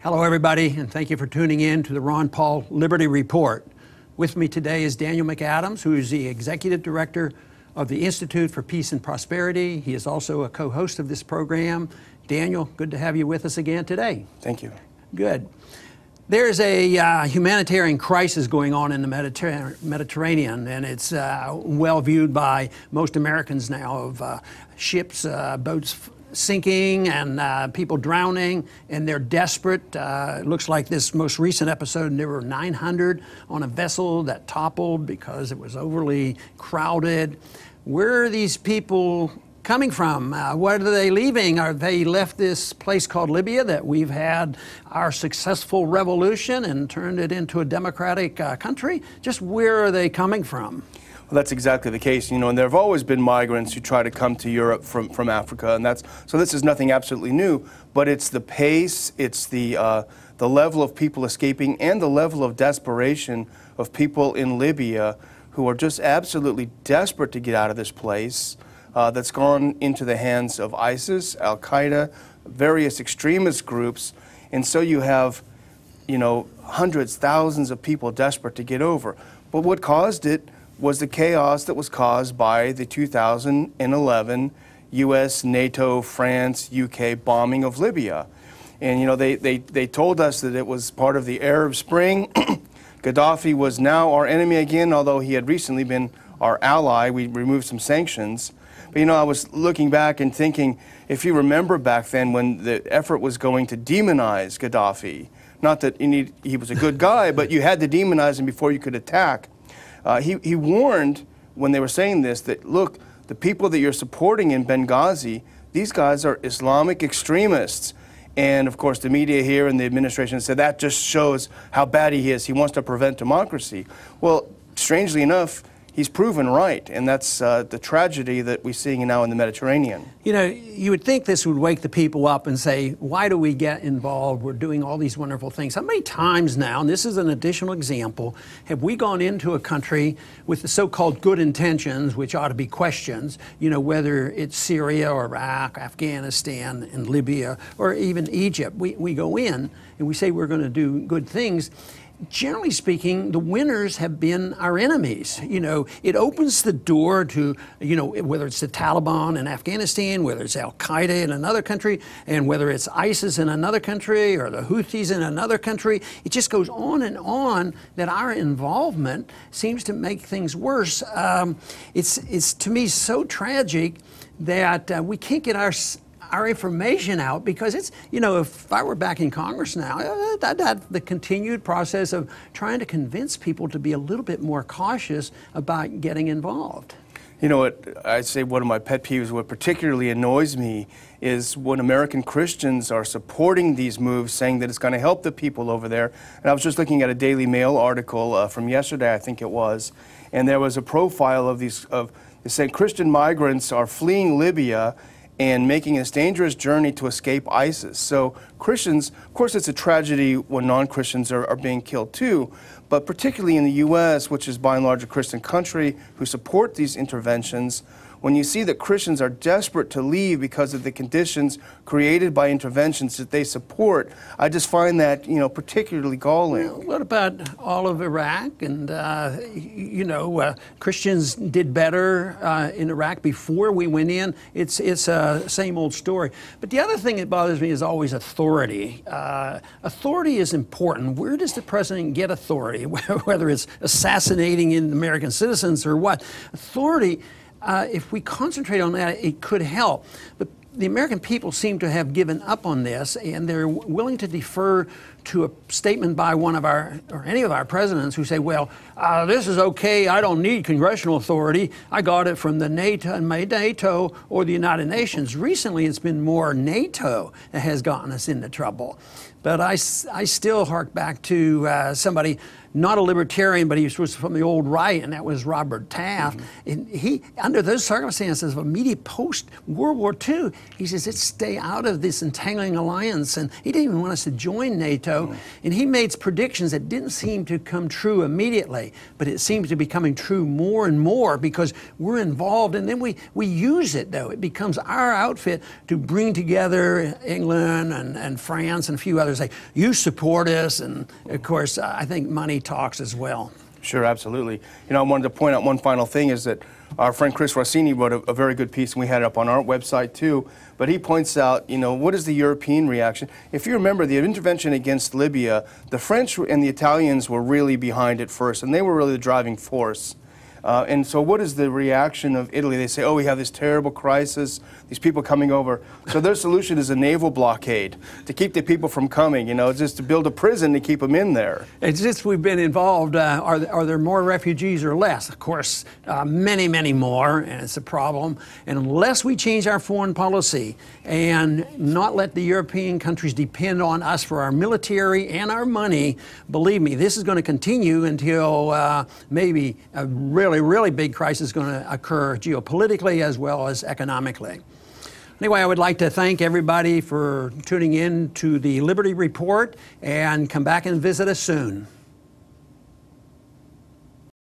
Hello, everybody, and thank you for tuning in to the Ron Paul Liberty Report. With me today is Daniel McAdams, who is the Executive Director of the Institute for Peace and Prosperity. He is also a co-host of this program. Daniel, good to have you with us again today. Thank you. Good. There's a humanitarian crisis going on in the Mediterranean, and it's well viewed by most Americans now of ships, boats sinking and people drowning, and they're desperate. It looks like this most recent episode, there were 900 on a vessel that toppled because it was overly crowded. Where are these people coming from? What are they leaving? Are they left this place called Libya that we've had our successful revolution and turned it into a democratic country? Just where are they coming from? Well, that's exactly the case, and there have always been migrants who try to come to Europe from Africa, and so this is nothing absolutely new, but it's the pace, it's the level of people escaping, and the level of desperation of people in Libya who are just absolutely desperate to get out of this place that's gone into the hands of ISIS, Al-Qaeda, various extremist groups, and so you have, hundreds, thousands of people desperate to get over. But what caused it was the chaos that was caused by the 2011 U.S., NATO, France, UK bombing of Libya. And, they told us that it was part of the Arab Spring. Gaddafi was now our enemy again, although he had recently been our ally. We removed some sanctions. But, I was looking back and thinking, if you remember back then when the effort was going to demonize Gaddafi, not that he was a good guy, but you had to demonize him before you could attack. He warned when they were saying this that, look, the people that you're supporting in Benghazi, these guys are Islamic extremists. And, of course, the media here and the administration said that just shows how bad he is. He wants to prevent democracy. Well, strangely enough, he's proven right, and that's the tragedy that we're seeing now in the Mediterranean. You would think this would wake the people up and say, why do we get involved? We're doing all these wonderful things. How many times now, and this is an additional example, have we gone into a country with the so-called good intentions, which ought to be questions, whether it's Syria or Iraq, Afghanistan, and Libya, or even Egypt. We go in and we say we're going to do good things. Generally speaking, the winners have been our enemies. It opens the door to, whether it's the Taliban in Afghanistan, whether it's Al-Qaeda in another country, and whether it's ISIS in another country or the Houthis in another country. It just goes on that our involvement seems to make things worse. It's to me so tragic that we can't get our information out, because it's, if I were back in Congress now, that the continued process of trying to convince people to be a little bit more cautious about getting involved. You know what, I'd say one of my pet peeves, what particularly annoys me, is when American Christians are supporting these moves, saying that it's going to help the people over there. And I was just looking at a Daily Mail article from yesterday, I think it was, and there was a profile of they saying Christian migrants are fleeing Libya and making this dangerous journey to escape ISIS. So Christians, of course it's a tragedy when non-Christians are being killed too, but particularly in the U.S., which is by and large a Christian country who support these interventions, when you see that Christians are desperate to leave because of the conditions created by interventions that they support, I just find that, particularly galling. Well, what about all of Iraq? And, Christians did better in Iraq before we went in. It's a same old story. But the other thing that bothers me is always authority. Authority is important. Where does the president get authority? Whether it's assassinating American citizens or what? Authority, if we concentrate on that, it could help. But the American people seem to have given up on this, and they're willing to defer to a statement by one of any of our presidents who say, well, this is okay, I don't need congressional authority, I got it from the NATO or the United Nations. Recently it's been more NATO that has gotten us into trouble. But I still hark back to somebody, not a libertarian, but he was from the old right, and that was Robert Taft. Mm-hmm. And he, under those circumstances of immediate post-World War II, he says, let's stay out of this entangling alliance. And he didn't even want us to join NATO. NATO, and he made predictions that didn't seem to come true immediately, but it seems to be coming true more and more because we're involved, and then we use it, though. It becomes our outfit to bring together England and France and a few others. Like, you support us, and of course, I think money talks as well. Sure, absolutely. You know, I wanted to point out one final thing is that our friend Chris Rossini wrote a very good piece, and we had it up on our website too. But he points out, you know, what is the European reaction? If you remember the intervention against Libya, the French and the Italians were really behind it first, and they were really the driving force. And so what is the reaction of Italy? They say, oh, we have this terrible crisis, these people coming over. So their solution is a naval blockade to keep the people from coming, you know, just to build a prison to keep them in there. It's just we've been involved. Are there more refugees or less? Of course, many, many more, and it's a problem. And unless we change our foreign policy and not let the European countries depend on us for our military and our money, believe me, this is going to continue until maybe a really big crisis is going to occur geopolitically as well as economically. Anyway, I would like to thank everybody for tuning in to the Liberty Report, and come back and visit us soon.